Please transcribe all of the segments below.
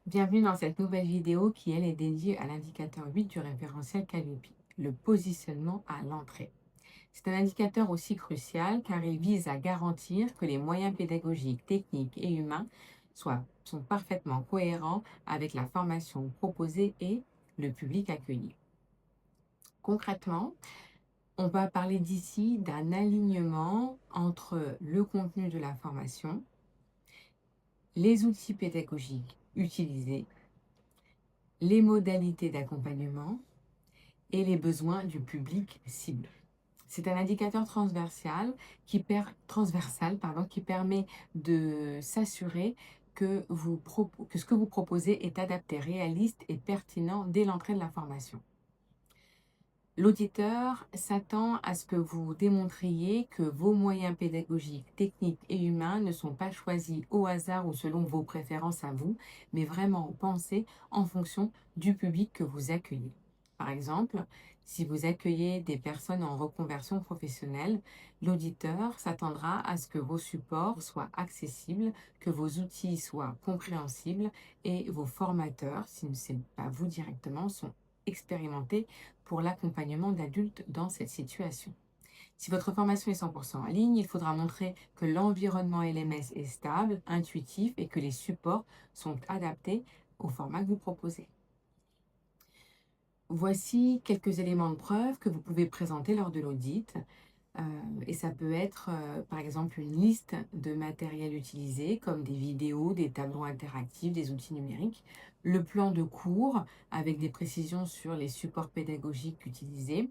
Bienvenue dans cette nouvelle vidéo qui, elle, est dédiée à l'indicateur 8 du référentiel Calliope, le positionnement à l'entrée. C'est un indicateur aussi crucial car il vise à garantir que les moyens pédagogiques, techniques et humains sont parfaitement cohérents avec la formation proposée et le public accueilli. Concrètement, on va parler d'ici d'un alignement entre le contenu de la formation, les outils pédagogiques utilisés, les modalités d'accompagnement et les besoins du public cible. C'est un indicateur transversal qui permet de s'assurer que ce que vous proposez est adapté, réaliste et pertinent dès l'entrée de la formation. L'auditeur s'attend à ce que vous démontriez que vos moyens pédagogiques, techniques et humains ne sont pas choisis au hasard ou selon vos préférences à vous, mais vraiment pensés en fonction du public que vous accueillez. Par exemple, si vous accueillez des personnes en reconversion professionnelle, l'auditeur s'attendra à ce que vos supports soient accessibles, que vos outils soient compréhensibles et vos formateurs, si ce n'est pas vous directement, sont expérimentés pour l'accompagnement d'adultes dans cette situation. Si votre formation est 100% en ligne, il faudra montrer que l'environnement LMS est stable, intuitif et que les supports sont adaptés au format que vous proposez. Voici quelques éléments de preuve que vous pouvez présenter lors de l'audit. Et ça peut être, par exemple, une liste de matériel utilisé, comme des vidéos, des tableaux interactifs, des outils numériques, le plan de cours avec des précisions sur les supports pédagogiques utilisés.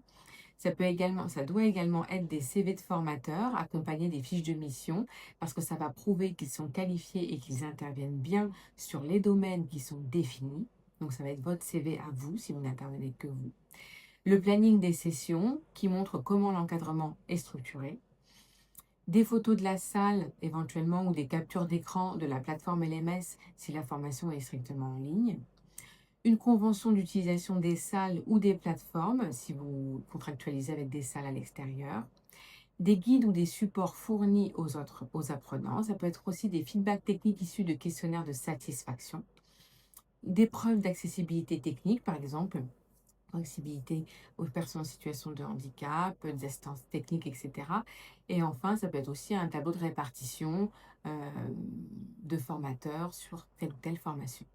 Ça doit également être des CV de formateurs accompagnés des fiches de mission parce que ça va prouver qu'ils sont qualifiés et qu'ils interviennent bien sur les domaines qui sont définis. Donc ça va être votre CV à vous si vous n'intervenez que vous. Le planning des sessions qui montre comment l'encadrement est structuré. Des photos de la salle éventuellement ou des captures d'écran de la plateforme LMS si la formation est strictement en ligne. Une convention d'utilisation des salles ou des plateformes si vous contractualisez avec des salles à l'extérieur. Des guides ou des supports fournis aux apprenants. Ça peut être aussi des feedbacks techniques issus de questionnaires de satisfaction. Des preuves d'accessibilité technique, par exemple, accessibilité aux personnes en situation de handicap, des assistances techniques, etc. Et enfin, ça peut être aussi un tableau de répartition de formateurs sur telle ou telle formation.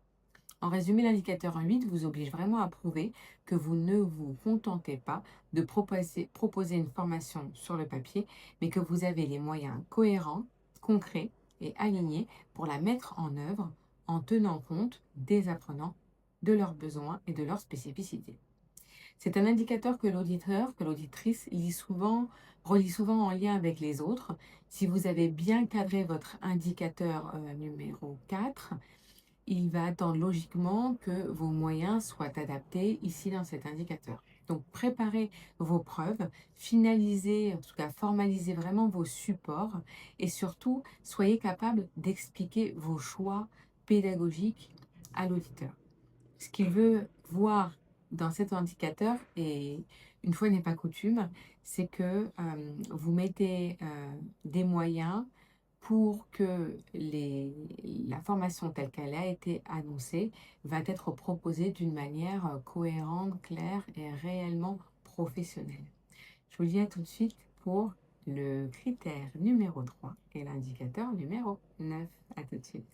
En résumé, l'indicateur 8 vous oblige vraiment à prouver que vous ne vous contentez pas de proposer une formation sur le papier, mais que vous avez les moyens cohérents, concrets et alignés pour la mettre en œuvre en tenant compte des apprenants, de leurs besoins et de leurs spécificités. C'est un indicateur que l'auditrice relie souvent en lien avec les autres. Si vous avez bien cadré votre indicateur numéro 4, il va attendre logiquement que vos moyens soient adaptés ici dans cet indicateur. Donc, préparez vos preuves, finalisez, en tout cas formalisez vraiment vos supports et surtout, soyez capable d'expliquer vos choix pédagogiques à l'auditeur. Ce qu'il veut voir dans cet indicateur, et une fois n'est pas coutume, c'est que vous mettez des moyens pour que la formation telle qu'elle a été annoncée va être proposée d'une manière cohérente, claire et réellement professionnelle. Je vous dis à tout de suite pour le critère numéro 3 et l'indicateur numéro 9. À tout de suite.